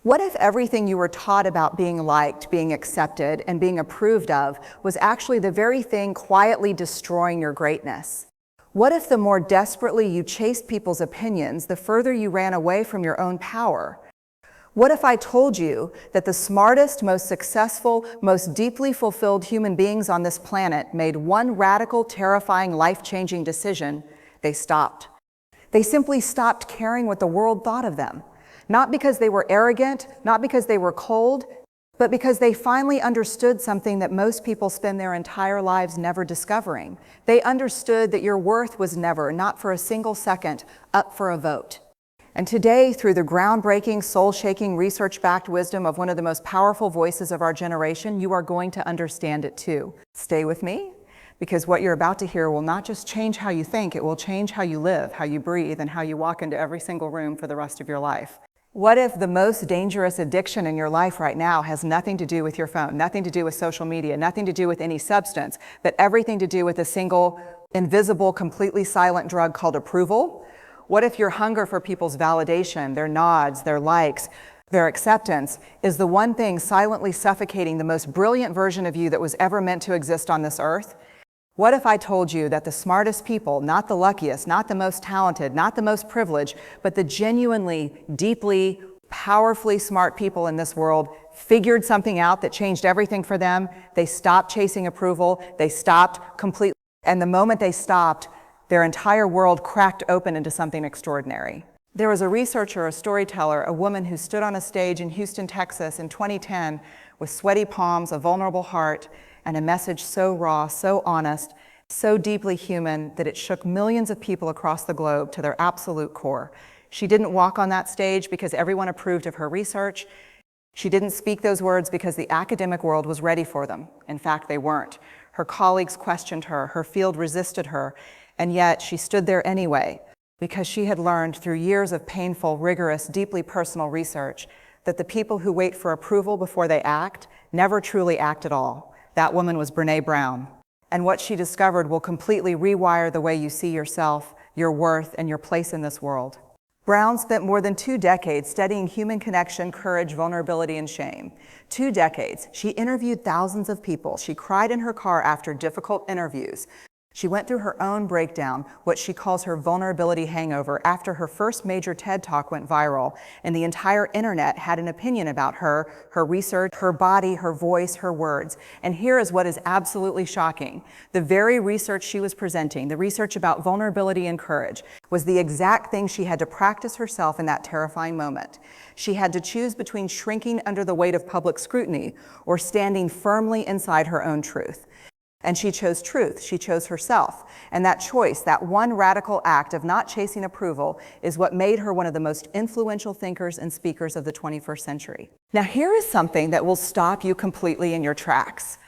What if everything you were taught about being liked, being accepted, and being approved of was actually the very thing quietly destroying your greatness? What if the more desperately you chased people's opinions, the further you ran away from your own power? What if I told you that the smartest, most successful, most deeply fulfilled human beings on this planet made one radical, terrifying, life-changing decision? They stopped. They simply stopped caring what the world thought of them. Not because they were arrogant, not because they were cold, but because they finally understood something that most people spend their entire lives never discovering. They understood that your worth was never, not for a single second, up for a vote. And today, through the groundbreaking, soul-shaking, research-backed wisdom of one of the most powerful voices of our generation, you are going to understand it too. Stay with me, because what you're about to hear will not just change how you think, it will change how you live, how you breathe, and how you walk into every single room for the rest of your life. What if the most dangerous addiction in your life right now has nothing to do with your phone, nothing to do with social media, nothing to do with any substance, but everything to do with a single, invisible, completely silent drug called approval? What if your hunger for people's validation, their nods, their likes, their acceptance is the one thing silently suffocating the most brilliant version of you that was ever meant to exist on this earth? What if I told you that the smartest people, not the luckiest, not the most talented, not the most privileged, but the genuinely, deeply, powerfully smart people in this world figured something out that changed everything for them? They stopped chasing approval, they stopped completely, and the moment they stopped, their entire world cracked open into something extraordinary. There was a researcher, a storyteller, a woman who stood on a stage in Houston, Texas in 2010 with sweaty palms, a vulnerable heart, and a message so raw, so honest, so deeply human that it shook millions of people across the globe to their absolute core. She didn't walk on that stage because everyone approved of her research. She didn't speak those words because the academic world was ready for them. In fact, they weren't. Her colleagues questioned her, her field resisted her, and yet she stood there anyway because she had learned through years of painful, rigorous, deeply personal research that the people who wait for approval before they act never truly act at all. That woman was Brené Brown. And what she discovered will completely rewire the way you see yourself, your worth, and your place in this world. Brown spent more than 2 decades studying human connection, courage, vulnerability, and shame. 2 decades. She interviewed thousands of people. She cried in her car after difficult interviews. She went through her own breakdown, what she calls her vulnerability hangover, after her first major TED Talk went viral, and the entire internet had an opinion about her, her research, her body, her voice, her words. And here is what is absolutely shocking. The very research she was presenting, the research about vulnerability and courage, was the exact thing she had to practice herself in that terrifying moment. She had to choose between shrinking under the weight of public scrutiny or standing firmly inside her own truth. And she chose truth, she chose herself. And that choice, that one radical act of not chasing approval, is what made her one of the most influential thinkers and speakers of the 21st century. Now here is something that will stop you completely in your tracks.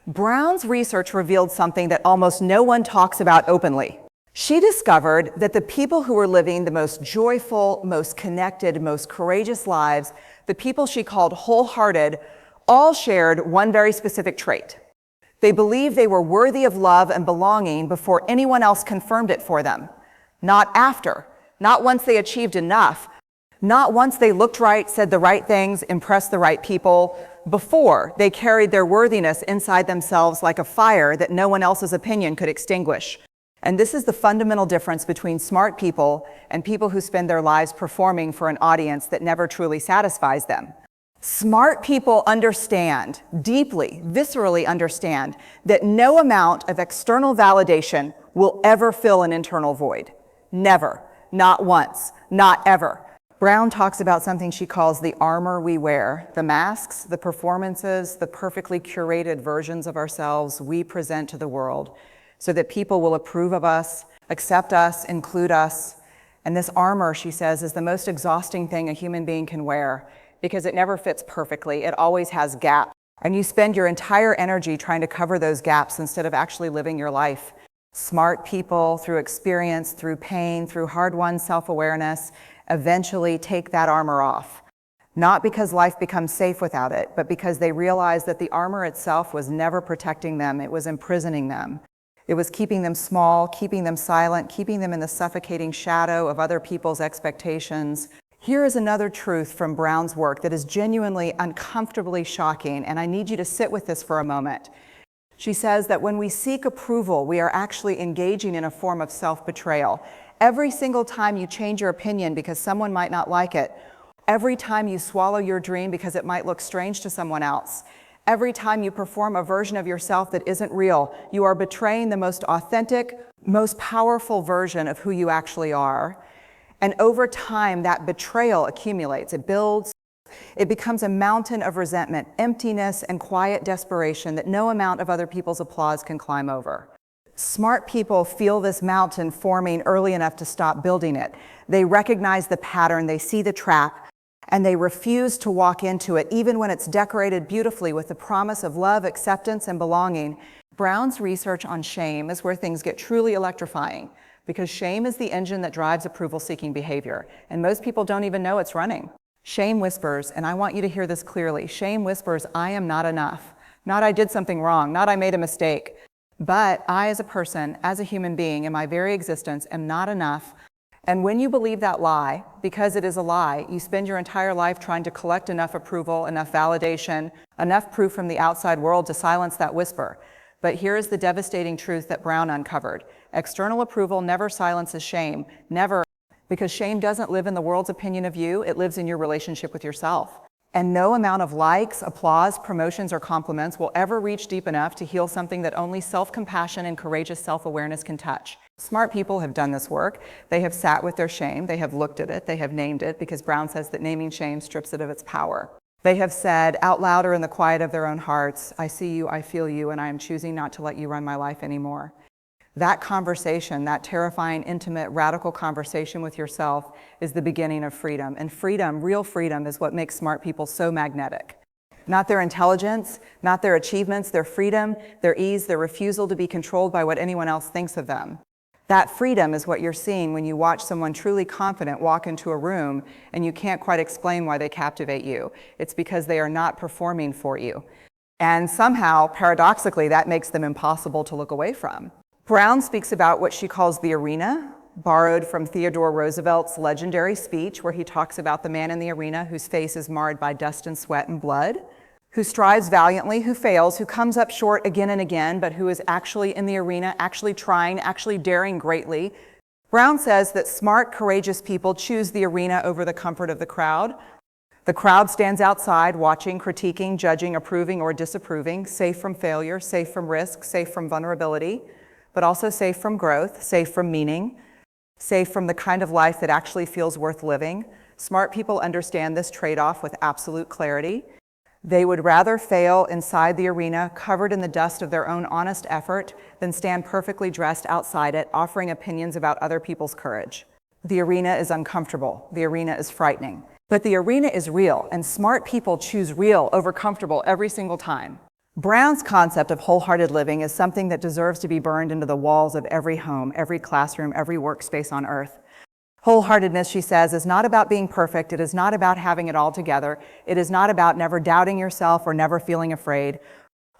Brown's research revealed something that almost no one talks about openly. She discovered that the people who were living the most joyful, most connected, most courageous lives, the people she called wholehearted, all shared one very specific trait. They believed they were worthy of love and belonging before anyone else confirmed it for them. Not after, not once they achieved enough, not once they looked right, said the right things, impressed the right people. Before, they carried their worthiness inside themselves like a fire that no one else's opinion could extinguish. And this is the fundamental difference between smart people and people who spend their lives performing for an audience that never truly satisfies them. Smart people understand, deeply, viscerally understand, that no amount of external validation will ever fill an internal void. Never. Not once. Not ever. Brown talks about something she calls the armor we wear, the masks, the performances, the perfectly curated versions of ourselves we present to the world so that people will approve of us, accept us, include us. And this armor, she says, is the most exhausting thing a human being can wear, because it never fits perfectly. It always has gaps. And you spend your entire energy trying to cover those gaps instead of actually living your life. Smart people, through experience, through pain, through hard-won self-awareness, eventually take that armor off. Not because life becomes safe without it, but because they realize that the armor itself was never protecting them, it was imprisoning them. It was keeping them small, keeping them silent, keeping them in the suffocating shadow of other people's expectations, Here is another truth from Brown's work that is genuinely uncomfortably shocking, and I need you to sit with this for a moment. She says that when we seek approval, we are actually engaging in a form of self-betrayal. Every single time you change your opinion because someone might not like it, every time you swallow your dream because it might look strange to someone else, every time you perform a version of yourself that isn't real, you are betraying the most authentic, most powerful version of who you actually are. And over time, that betrayal accumulates, it builds. It becomes a mountain of resentment, emptiness, and quiet desperation that no amount of other people's applause can climb over. Smart people feel this mountain forming early enough to stop building it. They recognize the pattern, they see the trap, and they refuse to walk into it, even when it's decorated beautifully with the promise of love, acceptance, and belonging. Brown's research on shame is where things get truly electrifying, because shame is the engine that drives approval-seeking behavior, and most people don't even know it's running. Shame whispers, and I want you to hear this clearly, shame whispers, I am not enough. Not I did something wrong, not I made a mistake, but I as a person, as a human being, in my very existence, am not enough. And when you believe that lie, because it is a lie, you spend your entire life trying to collect enough approval, enough validation, enough proof from the outside world to silence that whisper. But here is the devastating truth that Brown uncovered. External approval never silences shame, never. Because shame doesn't live in the world's opinion of you, it lives in your relationship with yourself. And no amount of likes, applause, promotions, or compliments will ever reach deep enough to heal something that only self-compassion and courageous self-awareness can touch. Smart people have done this work. They have sat with their shame, they have looked at it, they have named it, because Brown says that naming shame strips it of its power. They have said out loud or in the quiet of their own hearts, I see you, I feel you, and I am choosing not to let you run my life anymore. That conversation, that terrifying, intimate, radical conversation with yourself is the beginning of freedom. And freedom, real freedom, is what makes smart people so magnetic. Not their intelligence, not their achievements, their freedom, their ease, their refusal to be controlled by what anyone else thinks of them. That freedom is what you're seeing when you watch someone truly confident walk into a room and you can't quite explain why they captivate you. It's because they are not performing for you. And somehow, paradoxically, that makes them impossible to look away from. Brown speaks about what she calls the arena, borrowed from Theodore Roosevelt's legendary speech where he talks about the man in the arena whose face is marred by dust and sweat and blood, who strives valiantly, who fails, who comes up short again and again, but who is actually in the arena, actually trying, actually daring greatly. Brown says that smart, courageous people choose the arena over the comfort of the crowd. The crowd stands outside watching, critiquing, judging, approving, or disapproving, safe from failure, safe from risk, safe from vulnerability, but also safe from growth, safe from meaning, safe from the kind of life that actually feels worth living. Smart people understand this trade-off with absolute clarity. They would rather fail inside the arena, covered in the dust of their own honest effort, than stand perfectly dressed outside it, offering opinions about other people's courage. The arena is uncomfortable. The arena is frightening. But the arena is real, and smart people choose real over comfortable every single time. Brown's concept of wholehearted living is something that deserves to be burned into the walls of every home, every classroom, every workspace on earth. Wholeheartedness, she says, is not about being perfect. It is not about having it all together. It is not about never doubting yourself or never feeling afraid.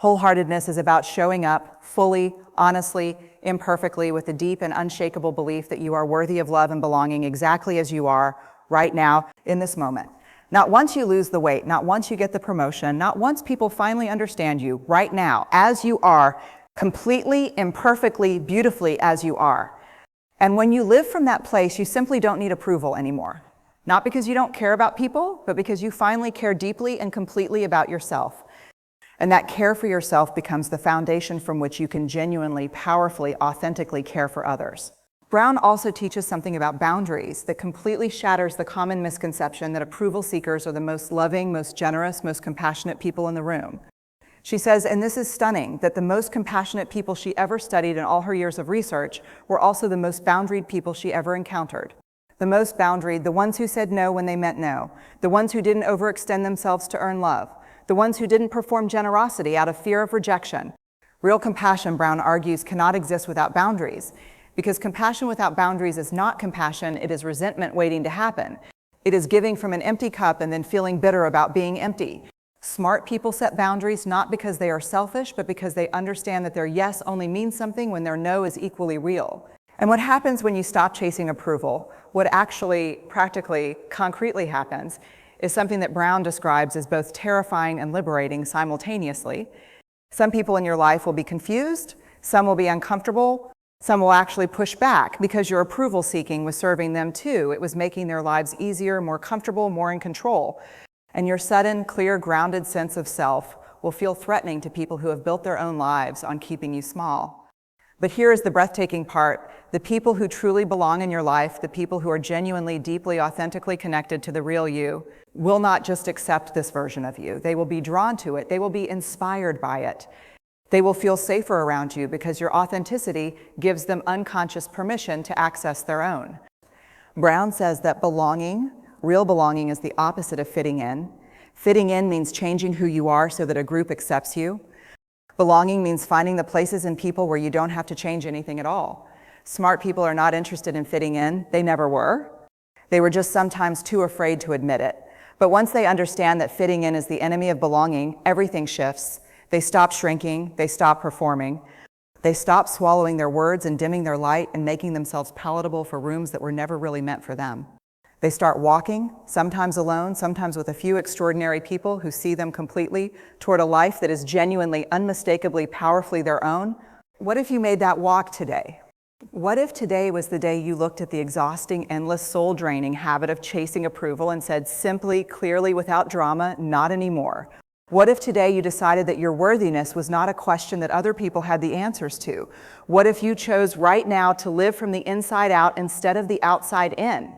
Wholeheartedness is about showing up fully, honestly, imperfectly, with a deep and unshakable belief that you are worthy of love and belonging exactly as you are right now in this moment. Not once you lose the weight, not once you get the promotion, not once people finally understand you, right now, as you are, completely, imperfectly, beautifully as you are. And when you live from that place, you simply don't need approval anymore. Not because you don't care about people, but because you finally care deeply and completely about yourself. And that care for yourself becomes the foundation from which you can genuinely, powerfully, authentically care for others. Brown also teaches something about boundaries that completely shatters the common misconception that approval seekers are the most loving, most generous, most compassionate people in the room. She says, and this is stunning, that the most compassionate people she ever studied in all her years of research were also the most boundaried people she ever encountered. The most boundaried, the ones who said no when they meant no, the ones who didn't overextend themselves to earn love, the ones who didn't perform generosity out of fear of rejection. Real compassion, Brown argues, cannot exist without boundaries. Because compassion without boundaries is not compassion, it is resentment waiting to happen. It is giving from an empty cup and then feeling bitter about being empty. Smart people set boundaries not because they are selfish, but because they understand that their yes only means something when their no is equally real. And what happens when you stop chasing approval, what actually practically, concretely happens, is something that Brown describes as both terrifying and liberating simultaneously. Some people in your life will be confused, some will be uncomfortable, some will actually push back because your approval seeking was serving them too. It was making their lives easier, more comfortable, more in control. And your sudden, clear, grounded sense of self will feel threatening to people who have built their own lives on keeping you small. But here is the breathtaking part. The people who truly belong in your life, the people who are genuinely, deeply, authentically connected to the real you, will not just accept this version of you. They will be drawn to it. They will be inspired by it. They will feel safer around you because your authenticity gives them unconscious permission to access their own. Brown says that belonging, real belonging, is the opposite of fitting in. Fitting in means changing who you are so that a group accepts you. Belonging means finding the places and people where you don't have to change anything at all. Smart people are not interested in fitting in. They never were. They were just sometimes too afraid to admit it. But once they understand that fitting in is the enemy of belonging, everything shifts. They stop shrinking. They stop performing. They stop swallowing their words and dimming their light and making themselves palatable for rooms that were never really meant for them. They start walking, sometimes alone, sometimes with a few extraordinary people who see them completely, toward a life that is genuinely, unmistakably, powerfully their own. What if you made that walk today? What if today was the day you looked at the exhausting, endless, soul-draining habit of chasing approval and said simply, clearly, without drama, not anymore? What if today you decided that your worthiness was not a question that other people had the answers to? What if you chose right now to live from the inside out instead of the outside in?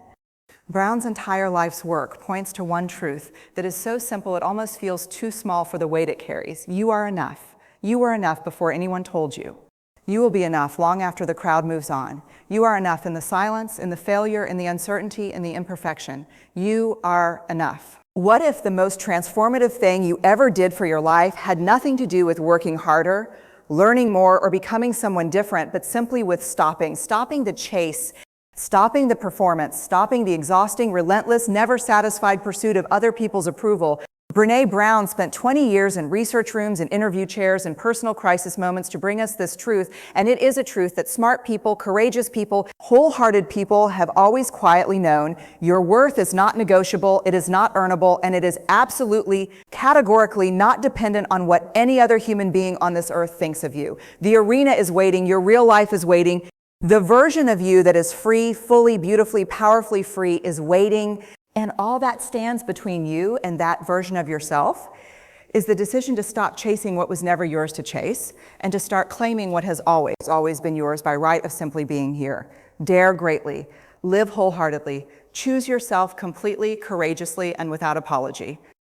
Brown's entire life's work points to one truth that is so simple it almost feels too small for the weight it carries. You are enough. You were enough before anyone told you. You will be enough long after the crowd moves on. You are enough in the silence, in the failure, in the uncertainty, in the imperfection. You are enough. What if the most transformative thing you ever did for your life had nothing to do with working harder, learning more, or becoming someone different, but simply with stopping the chase, stopping the performance, stopping the exhausting, relentless, never satisfied pursuit of other people's approval? Brené Brown spent 20 years in research rooms and interview chairs and personal crisis moments to bring us this truth, and it is a truth that smart people, courageous people, wholehearted people have always quietly known. Your worth is not negotiable, it is not earnable, and it is absolutely, categorically not dependent on what any other human being on this earth thinks of you. The arena is waiting, your real life is waiting. The version of you that is free, fully, beautifully, powerfully free is waiting. And all that stands between you and that version of yourself is the decision to stop chasing what was never yours to chase and to start claiming what has always been yours by right of simply being here. Dare greatly, live wholeheartedly, choose yourself completely, courageously, and without apology.